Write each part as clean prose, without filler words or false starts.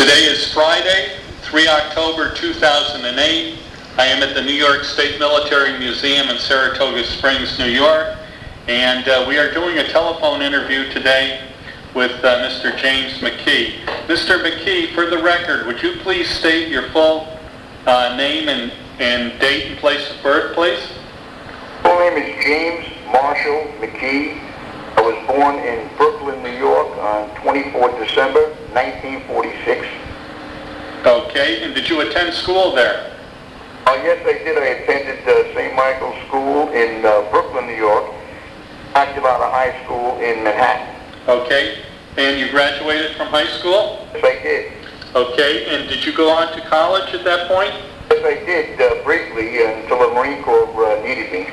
Today is Friday, 3 October 2008. I am at the New York State Military Museum in Saratoga Springs, New York, and we are doing a telephone interview today with Mr. James McKee. Mr. McKee, for the record, would you please state your full name and date and place of birth, please? Full name is James Marshall McKee. I was born in Brooklyn, New York on 24 December 1946. Okay, and did you attend school there? Yes, I did. I attended St. Michael's School in Brooklyn, New York. Acted out of high school in Manhattan. Okay, and you graduated from high school? Yes, I did. Okay, and did you go on to college at that point? Yes, I did, briefly, until the Marine Corps needed me.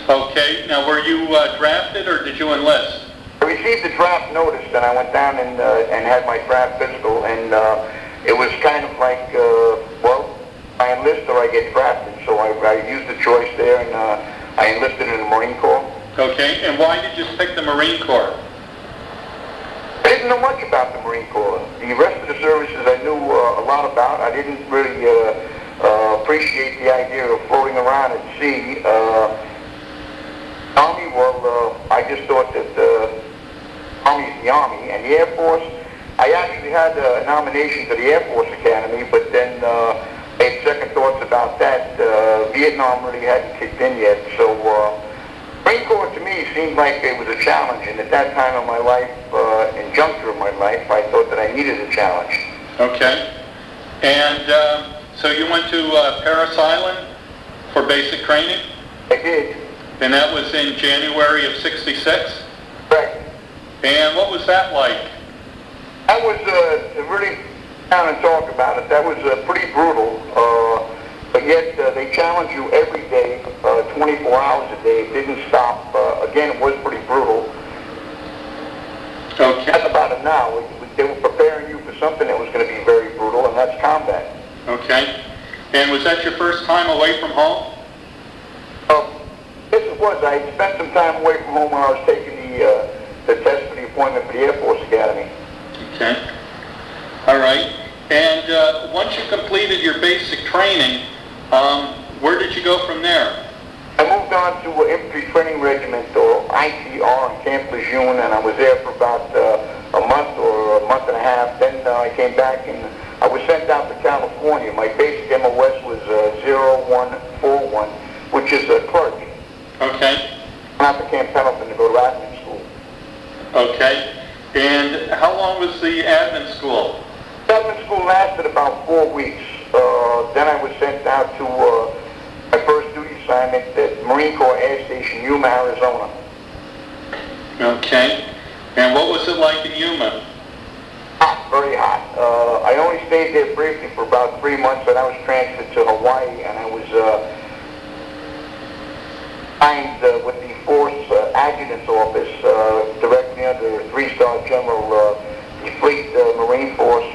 Okay, now were you drafted or did you enlist? I received a draft notice, and I went down and had my draft physical, and it was kind of like, well, I enlist or I get drafted, so I used the choice there, and I enlisted in the Marine Corps. Okay, and why did you pick the Marine Corps? I didn't know much about the Marine Corps. The rest of the services I knew a lot about. I didn't really appreciate the idea of floating around at sea. Army, well, I just thought that Army is the Army, and the Air Force, I actually had a nomination to the Air Force Academy, but then made second thoughts about that. Vietnam really hadn't kicked in yet, so Marine Corps to me seemed like it was a challenge, and at that time of my life, and juncture of my life, I thought that I needed a challenge. Okay, and so you went to Parris Island for basic training? I did. And that was in January of '66? Right. And what was that like? That was, really, down and talk about it, that was pretty brutal, but yet they challenge you every day, 24 hours a day. It didn't stop. Again, it was pretty brutal. Okay. That's about it now. They were preparing you for something that was going to be very brutal, and that's combat. Okay. And was that your first time away from home? Yes, it was. I spent some time away from home when I was taking the test for the appointment for the Air Force Academy. Okay. All right. And once you completed your basic training, where did you go from there? I moved on to Infantry Training Regiment, or ITR, in Camp Lejeune, and I was there for about a month or a month and a half. Then I came back and I was sent out to California. My basic MOS was 0141, which is Clarke. Okay. Out to Camp Pendleton to go to admin school. Okay. And how long was the admin school? Admin school lasted about 4 weeks. Then I was sent out to my first duty assignment at Marine Corps Air Station, Yuma, Arizona. Okay. And what was it like in Yuma? Hot, very hot. I only stayed there briefly for about 3 months, and I was transferred to Hawaii, and I was signed with the Force Adjutant's Office, directly under 3-star General, the Fleet Marine Force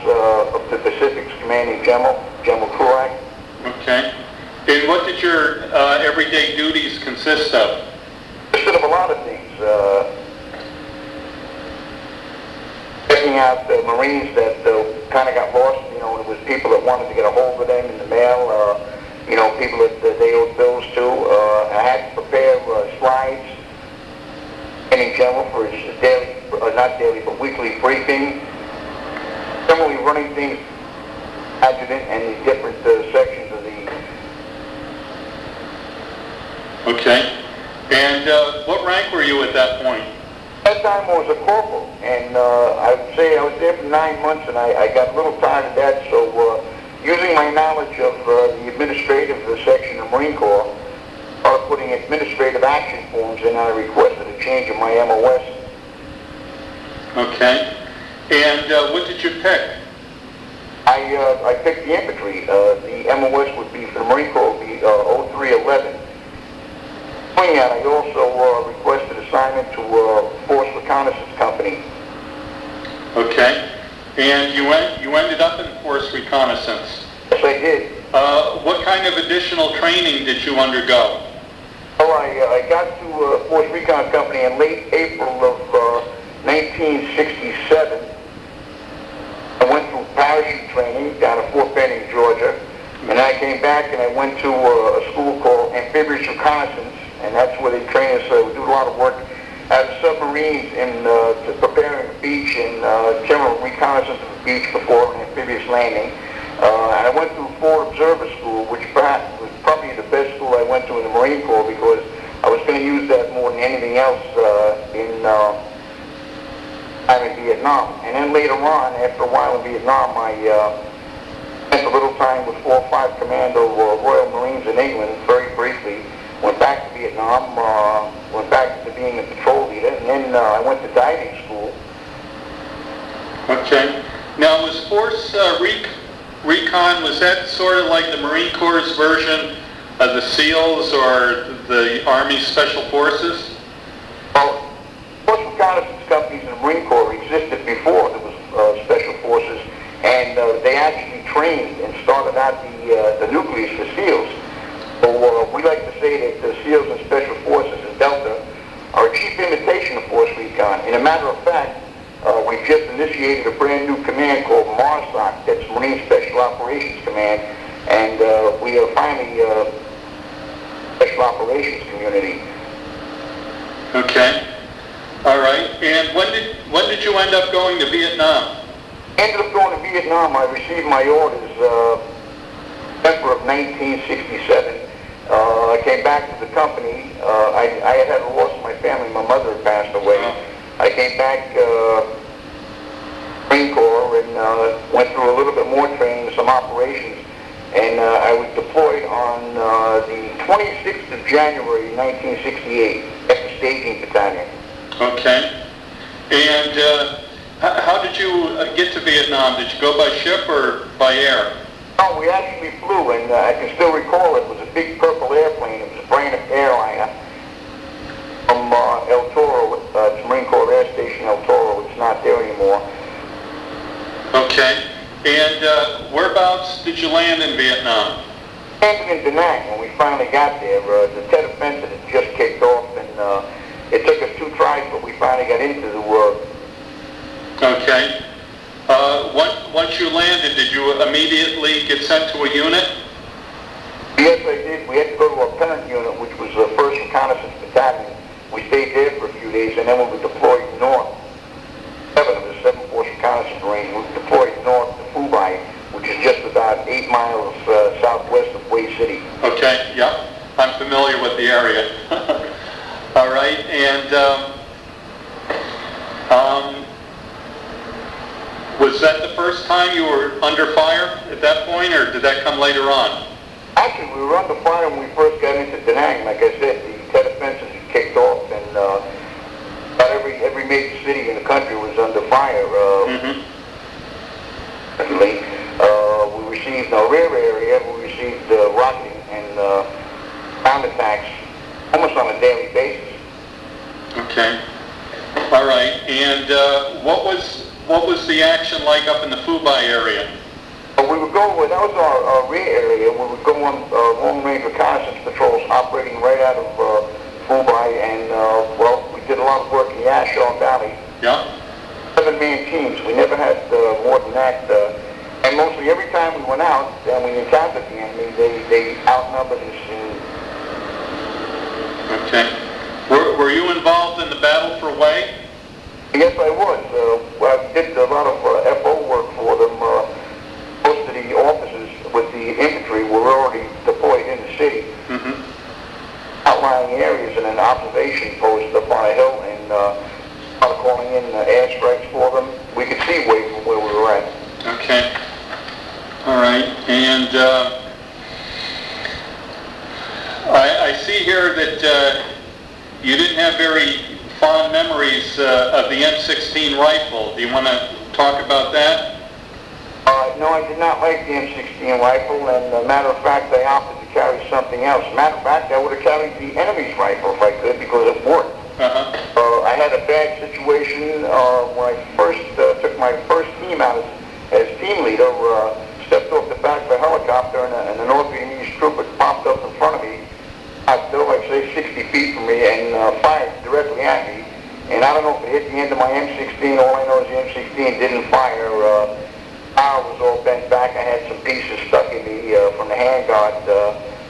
of the Pacific's commanding General Clarke. Okay. And what did your everyday duties consist of? Consisted of a lot of things. Checking out the Marines that kind of got lost. You know, it was people that wanted to get a hold of them in the mail. You know, people that they owed bills to. I had to prepare slides, in general, for his daily, not daily, but weekly briefing. Generally running things, adjutant, and the different sections of the... Okay. And what rank were you at that point? At that time I was a corporal, and I would say I was there for 9 months, and I got a little tired of that, so using my knowledge of the administrative section of Marine Corps, I was putting administrative action forms in, and I requested a change of my MOS. Okay. And what did you pick? I picked the infantry. The MOS would be, for the Marine Corps, would be 0311. Doing that, I also requested assignment to Force Reconnaissance Company. Okay. And you ended up in Force Reconnaissance. Yes, I did. What kind of additional training did you undergo? Well, I got to Force Recon Company in late April of 1967. I went through parachute training. training in Georgia. And I came back and I went to a school called Amphibious Reconnaissance, and that's where they train us. We do a lot of work as submarines in preparing the beach and general reconnaissance of the beach before an amphibious landing. And I went through Ford Observer School, which perhaps was probably the best school I went to in the Marine Corps, because I was going to use that more than anything else in Vietnam. And then later on, after a while in Vietnam, I spent a little time with 4 or 5 Commando Royal Marines in England, very briefly. Went back to Vietnam, went back to being a patrol leader, and then I went to diving school. Okay. Now, was Force Recon, was that sort of like the Marine Corps' version of the SEALs or the Army Special Forces? Well, Force Reconnaissance companies in the Marine Corps existed before there was Special Forces, and they actually trained and started out the nucleus for SEALs. So we like to say that the SEALs and Special Forces in Delta are a cheap imitation of Force Recon. In a matter of fact, we've just initiated a brand new command called MARSOC, that's Marine Special Operations Command, and we are finally a Special Operations community. Okay. All right. And when did you end up going to Vietnam? Ended up going to Vietnam. I received my orders November of 1967. I came back to the company. I had a loss in my family. My mother had passed away. I came back Marine Corps and went through a little bit more training, some operations, and I was deployed on the 26th of January 1968 at the Staging Battalion. Okay. And how did you get to Vietnam? Did you go by ship or by air? No, we actually flew, and I can still recall it was a big purple airplane. It was a Braniff airliner from El Toro, it's Marine Corps Air Station El Toro. It's not there anymore. Okay. And whereabouts did you land in Vietnam? Landed in Da Nang when we finally got there. The Tet Offensive had just kicked off, and it took us 2 tries, but we finally got into the world. Okay. Once you landed, did you immediately get sent to a unit? Yes, I did. We had to go to our parent unit, which was the 1st Reconnaissance Battalion. We stayed there for a few days, and then we were deployed north. 7 of the 7th Force Reconnaissance Marines. We were deployed north to Phu Bai, which is just about 8 miles southwest of Hue City. Okay, yeah. I'm familiar with the area. All right, and was that the first time you were under fire at that point, or did that come later on? Actually, we were under fire when we first got into Da Nang. Like I said, the Tet Offensive kicked off, and about every major city in the country was under fire. We received our rear area, we received rocketing and ground attacks almost on a daily basis. Okay. All right. And what was the action like up in the Phu Bai area? We would go, that was our rear area. We would go on long-range reconnaissance patrols operating right out of Phu Bai, and well, we did a lot of work in the Ashaw Valley. Yeah. 7-man teams. We never had more than that. And mostly every time we went out and we encountered the enemy, they outnumbered us. Okay. Were you involved in the battle for Hue? Yes, I was. I did a lot of FO work for them. Most of the officers with the infantry were already deployed in the city. Outlying areas and an observation post up on a hill, and started calling in airstrikes for them. We could see Hue from where we were at. Okay. All right. And I see here that you didn't have very fond memories of the M16 rifle. Do you want to talk about that? No, I did not like the M16 rifle, and matter of fact, I opted to carry something else. Matter of fact, I would have carried the enemy's rifle if I could, because it worked. I had a bad situation when I first took my first team out as team leader. Stepped off the back of a helicopter, and a North Vietnamese trooper popped up in front of me, still, I'd say 60 feet from me, and fired directly at me. And I don't know if it hit the end of my M16. All I know is the M16 didn't fire. I was was all bent back. I had some pieces stuck in the from the handguard,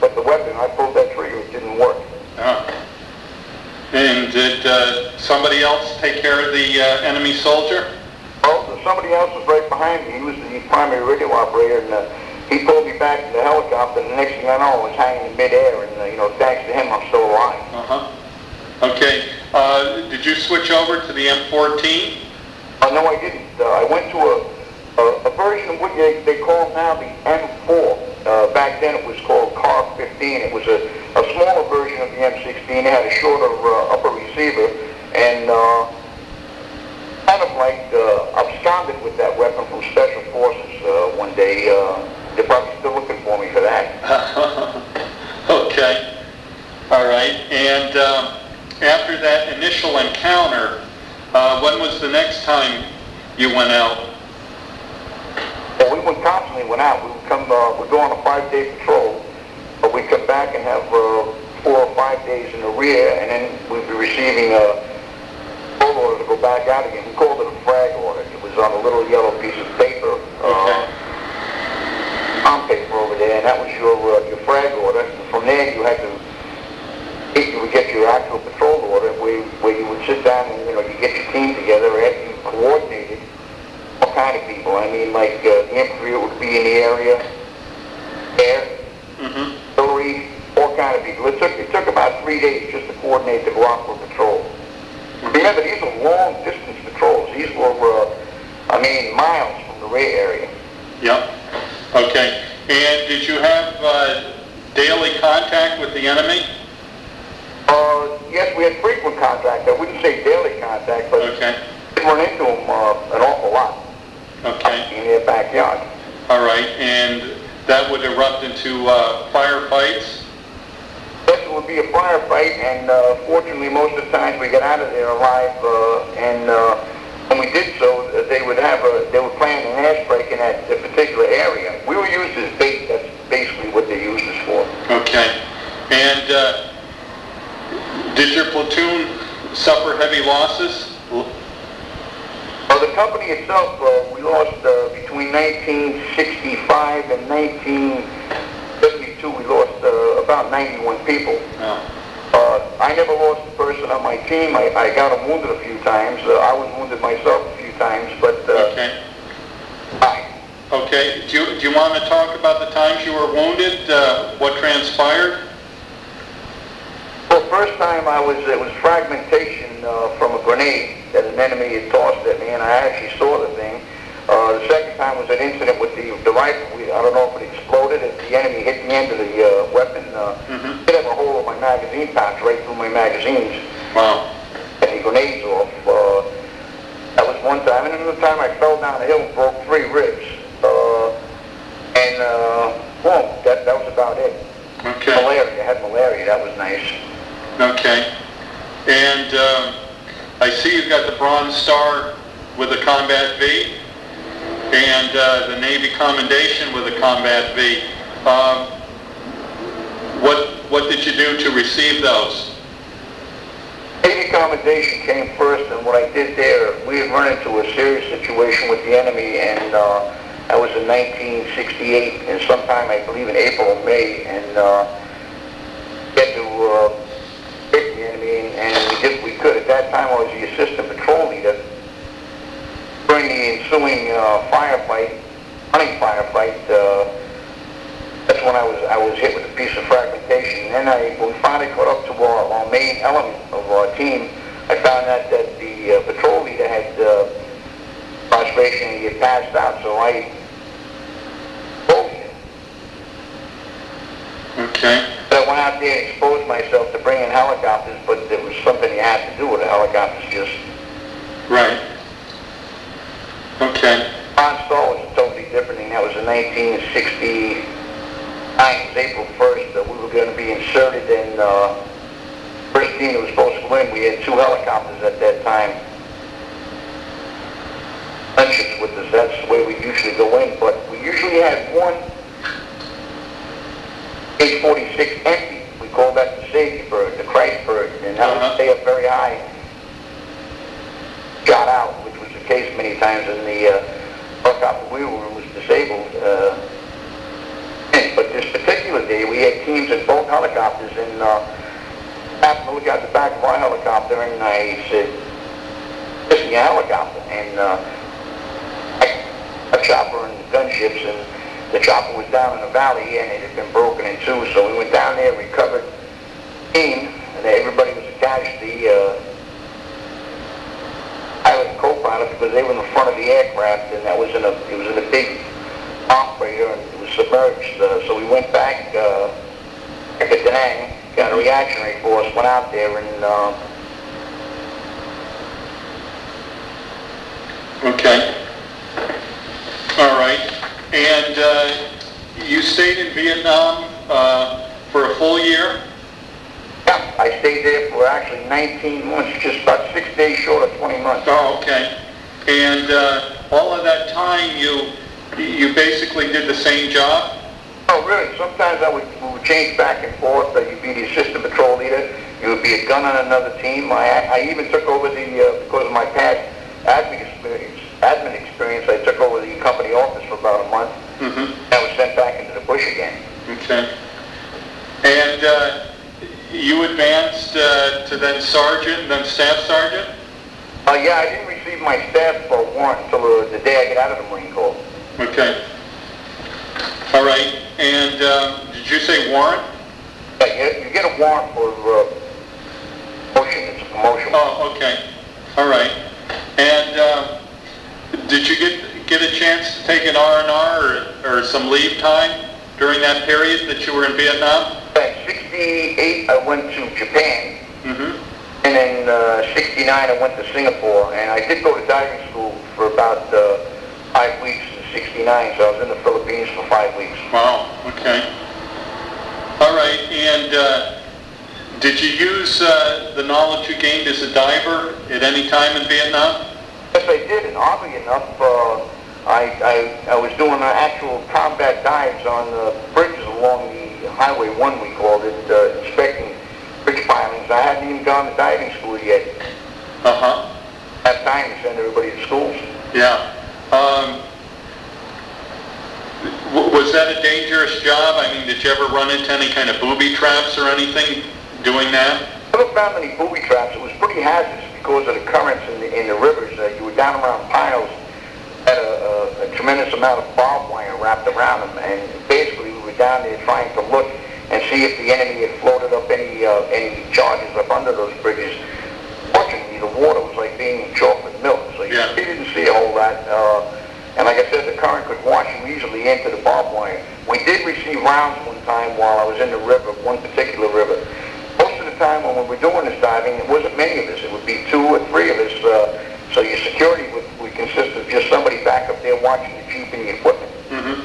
but the weapon, I pulled that trigger, it didn't work. Oh. And did somebody else take care of the enemy soldier? Oh, somebody else was right behind me. He was the primary radio operator, and he pulled me back in the helicopter, and the next thing I know, I was hanging in midair, and thanks to him, I'm still alive. Okay. Did you switch over to the M14? No, I didn't. I went to a version of what they call now the M4. Back then, it was called Clarke 15. It was a smaller version of the M16. It had a shorter upper receiver, and kind of like absconded with that weapon from Special Forces one day. They're probably still looking for me for that. Okay. All right. And after that initial encounter, when was the next time you went out? Well, we constantly went out. We would come, we'd go on a 5-day patrol, but we'd come back and have 4 or 5 days in the rear, and then we'd be receiving a full order to go back out again. We called it a frag order. It was on a little yellow piece of paper, on paper over there, and that was your frag order. And from there, you had to, you would get your actual patrol order, where you would sit down and you get your team together after you coordinated. All kind of people. I mean, like the infantry would be in the area, air, artillery, all kind of people. It took about 3 days just to coordinate the block for patrol. Remember, these are long distance patrols. These were, miles from the rear area. Yep. Okay. And did you have daily contact with the enemy? Yes, we had frequent contact. I wouldn't say daily contact, but we run into them an awful lot. Okay. In their backyard. All right. And that would erupt into firefights? Yes, it would be a firefight, and fortunately, most of the times we got out of there alive. And when we did so, they would plan an airstrike in that particular area. We were used as bait. That's basically what they used us for. Okay. And did your platoon suffer heavy losses? The company itself, we lost between 1965 and 1972. We lost about 91 people. I never lost a person on my team. I got them wounded a few times. I was wounded myself a few times, but Okay. Do you want to talk about the times you were wounded? What transpired? Well, first time it was fragmentation from a grenade that an enemy had tossed at me, and I actually saw the thing. The second time was an incident with the rifle. I don't know if it exploded. If the enemy hit the end of the weapon, it had a hole in my magazine pouch right through my magazines. Wow. And the grenades off. That was one time. And another time I fell down a hill and broke 3 ribs. That was about it. Okay. Malaria. I had malaria. That was nice. Okay. And I see you've got the Bronze Star with a Combat V and the Navy Commendation with a Combat V. What did you do to receive those? Navy Commendation came first, and what I did there, we had run into a serious situation with the enemy, and that was in 1968, and sometime I believe in April or May, and get to hit the enemy, and we could. At that time, I was the assistant patrol leader. During the ensuing hunting firefight, that's when I was hit with a piece of fragmentation. And then when we finally caught up to our main element of our team, I found out that the patrol leader had prostration and he had passed out, so I exposed him. Okay. I went out there and exposed myself to bring in helicopters, but it was something you had to do with the helicopters, just... Right. Okay. Bronze Star was a totally different thing. That was in 1969. It was April 1st. We were going to be inserted in first team that was supposed to win. We had 2 helicopters at that time. Friendships with us. That's the way we usually go in. But we usually had one H-46 empty. We call that the safety bird, the Christ bird. And that would stay up very high. Shot out, which was the case many times in the helicopter we were in, was disabled. I said, "Listen, your helicopter." And a chopper and gunships, and the chopper was down in the valley, and it had been broken in two. So we went down there, recovered, and everybody was a casualty. I was a co-pilot because they were in the front of the aircraft, and it was in a big operator, and it was submerged. So we went back to Da Nang, got a reactionary force, went out there, and okay. All right. And you stayed in Vietnam for a full year? yeah, I stayed there for actually 19 months, just about 6 days short of 20 months. Oh, okay. And all of that time, you basically did the same job? Oh, really? Sometimes we would change back and forth. You'd be the assistant patrol leader. You would be a gun on another team. I even took over because of my past admin experience, I took over the company office for about a month. Mm-hmm. I was sent back into the bush again. Okay. And you advanced to then sergeant, then staff sergeant? Yeah, I didn't receive my staff warrant until the day I got out of the Marine Corps. Okay. All right. And did you say warrant? Yeah, you get a warrant for promotion. It's a promotion. Oh, okay. All right. And did you get a chance to take an R&R or some leave time during that period that you were in Vietnam? In 68, I went to Japan. Mm-hmm. And then 69, I went to Singapore. And I did go to diving school for about 5 weeks in 69, so I was in the Philippines for 5 weeks. Wow, okay. All right, and did you use the knowledge you gained as a diver at any time in Vietnam? Yes, I did, and oddly enough, I was doing actual combat dives on bridges along the Highway 1, we called it, inspecting bridge pilings. I hadn't even gone to diving school yet. Uh-huh. Have time to send everybody to schools. Yeah. Was that a dangerous job? I mean, did you ever run into any kind of booby traps or anything doing that? I never found any booby traps. It was pretty hazardous because of the currents in the rivers. You were down around piles, had a tremendous amount of barbed wire wrapped around them, and basically we were down there trying to look and see if the enemy had floated up any charges up under those bridges. Fortunately, the water was like being chocolate milk, so you didn't see a whole lot. And like I said, the current could wash you easily into the barbed wire. We did receive rounds one time while I was in the river, one particular river. Most of the time when we were doing this diving, it wasn't many of us. It would be 2 or 3 of us. So your security would consist of just somebody back up there watching the jeep and the equipment. Mm-hmm.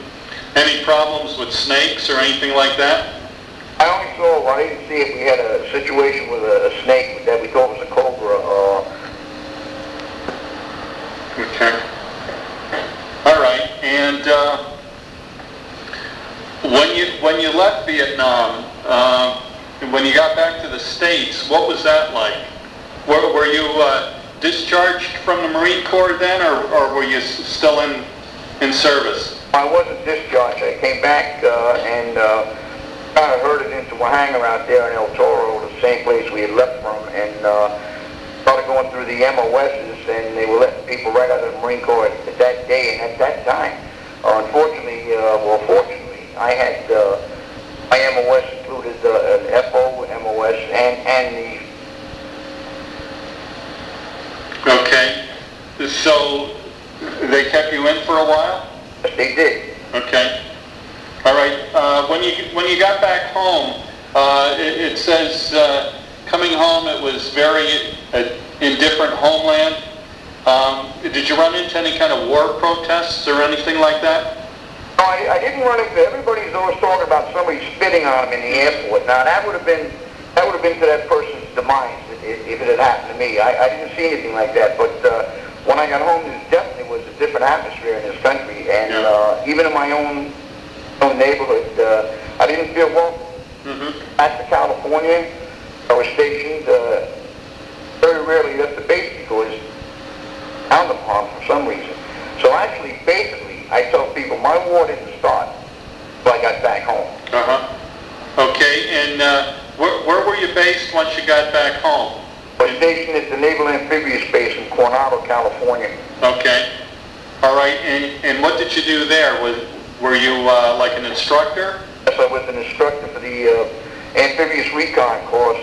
Any problems with snakes or anything like that? I only saw, I didn't see if we had a situation with a snake that we thought was a cobra. Okay. All right. And when you left Vietnam, when you got back to the States, what was that like? Were you discharged from the Marine Corps then, or were you still in service? I wasn't discharged. I came back and kind of herded into a hangar out there in El Toro, the same place we had left from, and started going through the MOSs, and they were letting people right out of the Marine Corps at that day and at that time. Unfortunately, fortunately, I had my MOS included an FO MOS and the... Okay. So they kept you in for a while? Yes, they did. Okay. All right. When you got back home, it says coming home it was very indifferent homeland. Did you run into any kind of war protests or anything like that? No, I didn't run into. Everybody's always talking about somebody spitting on them in the airport. Now that would have been to that person's demise if it had happened to me. I didn't see anything like that. But when I got home, there definitely was a different atmosphere in this country, and even in my own neighborhood, I didn't feel welcome. Mm-hmm. Back to California, I was stationed. Very rarely left the base because frowned upon for some reason. So actually, basically, I tell people my war didn't start until I got back home. Uh-huh. Okay, and where were you based once you got back home? I was stationed at the Naval Amphibious Base in Coronado, California. Okay. All right. And what did you do there? Were you like an instructor? Yes, I was an instructor for the Amphibious Recon course,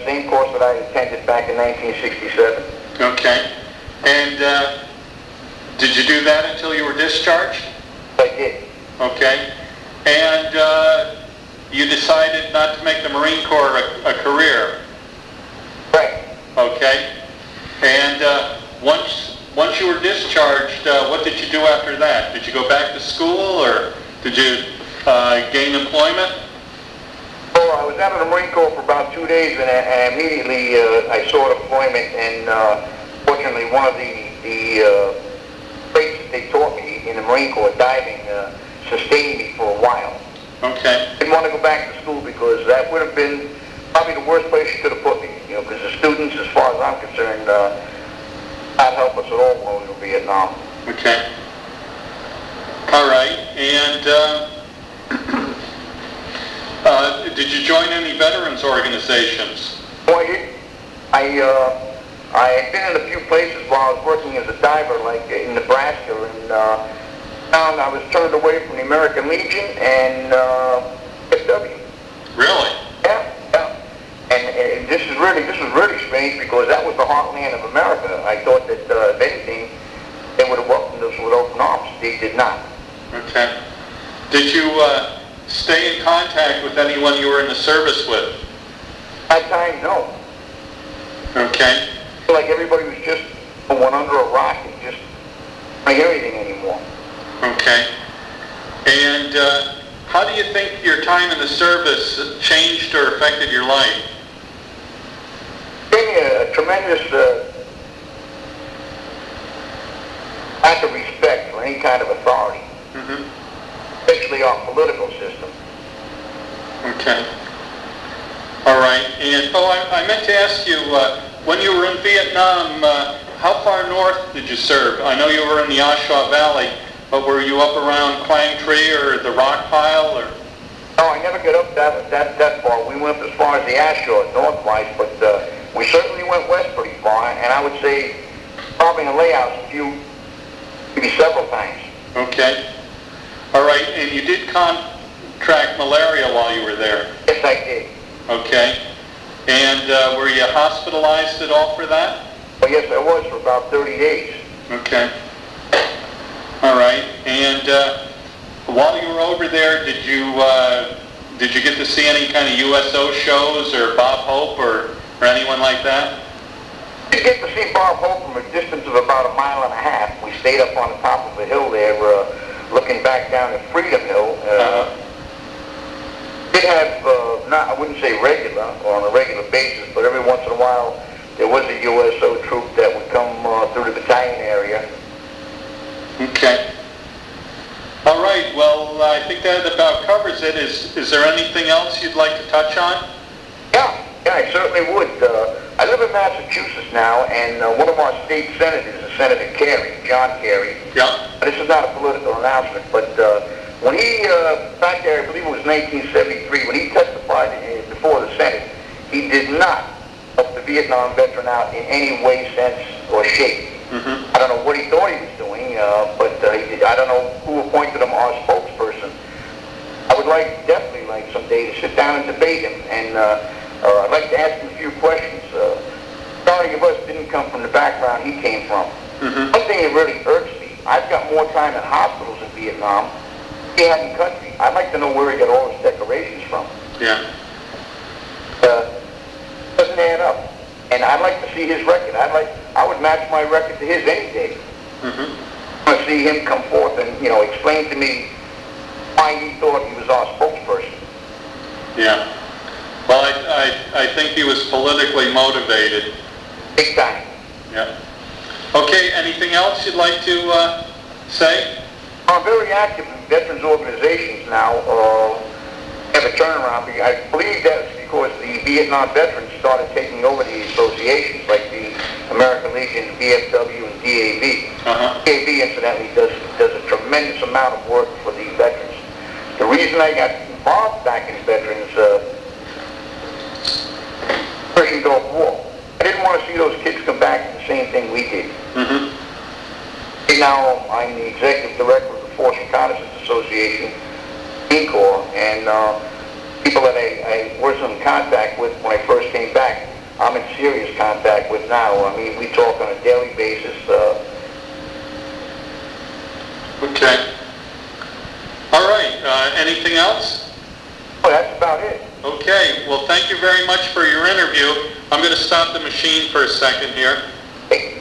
same course that I attended back in 1967. Okay. And did you do that until you were discharged? I did. Okay. And you decided not to make the Marine Corps a career? Right. Okay. And once you were discharged, what did you do after that? Did you go back to school, or did you gain employment? Well, I was out of the Marine Corps for about 2 days, and immediately I sought employment, and fortunately one of the traits that they taught me in the Marine Corps, diving, sustained me for a while. Okay. Didn't want to go back to school because that would have been probably the worst place you could have put me, because the students, as far as I'm concerned, not help us at all when we were in Vietnam. Okay. All right. And did you join any veterans organizations? Well, I had been in a few places while I was working as a diver, like in Nebraska, and found I was turned away from the American Legion and FW. Really? Yeah. And this was really strange, because that was the heartland of America. I thought that if anything, they would have welcomed us with open arms. They did not. Okay. Did you stay in contact with anyone you were in the service with? At times, no. Okay. I feel like everybody was just went under a rock and just couldn't hear anything anymore. Okay. And how do you think your time in the service changed or affected your life? It gave me a tremendous lack of respect for any kind of authority, especially our political system. Okay. All right. And I meant to ask you, when you were in Vietnam, how far north did you serve? I know you were in the Oshawa Valley, but were you up around Quang Tri or the Rock Pile, or? No, I never got up that far. We went as far as the Ashore, northwise, but we certainly went west pretty far, and I would say probably in the layouts maybe several times. Okay. All right. And you did contract malaria while you were there? Yes, I did. Okay. And were you hospitalized at all for that? Well, yes, I was for about 30 days. Okay. All right. And while you were over there, did you get to see any kind of USO shows, or Bob Hope, or anyone like that? You get to see Bob Hope from a distance of about 1.5 miles. We stayed up on the top of a hill there, looking back down at Freedom Hill. Did have, I wouldn't say regular, or on a regular basis, but every once in a while there was a USO troop that would come through the battalion area. Okay. All right. Well, I think that about covers it. Is there anything else you'd like to touch on? Yeah, I certainly would. I live in Massachusetts now, and one of our state senators is Senator Carey, John Carey. Yeah. This is not a political announcement, but when he, back there, I believe it was 1973, when he testified before the Senate, he did not help the Vietnam veteran out in any way, sense, or shape. I don't know what he thought he was doing, but I don't know who appointed him our spokesperson. I would definitely like someday to sit down and debate him, and I'd like to ask him a few questions. Sorry of us didn't come from the background he came from. One thing that really irks me, I've got more time in hospitals in Vietnam than he had in country. I'd like to know where he got all his decorations from. Yeah. Doesn't add up. And I'd like to see his record. I would match my record to his any day. I want to see him come forth and, explain to me why he thought he was our spokesperson. Yeah. Well, I think he was politically motivated. Big time. Yeah. Okay, anything else you'd like to say? I'm very active in veterans organizations now. Have a turnaround. I believe that's because the Vietnam veterans started taking over the associations, like the American Legion, VFW, and DAV. DAV, incidentally, does a tremendous amount of work for the veterans. The reason I got involved back in veterans, Persian Gulf War, I didn't want thing we did. Mm-hmm. Right now, I'm the executive director of the Force Reconnaissance Association, Corps, and people that I was in contact with when I first came back, I'm in serious contact with now. I mean, we talk on a daily basis. Okay. All right. Anything else? Well, that's about it. Okay. Well, thank you very much for your interview. I'm going to stop the machine for a second here. Hey.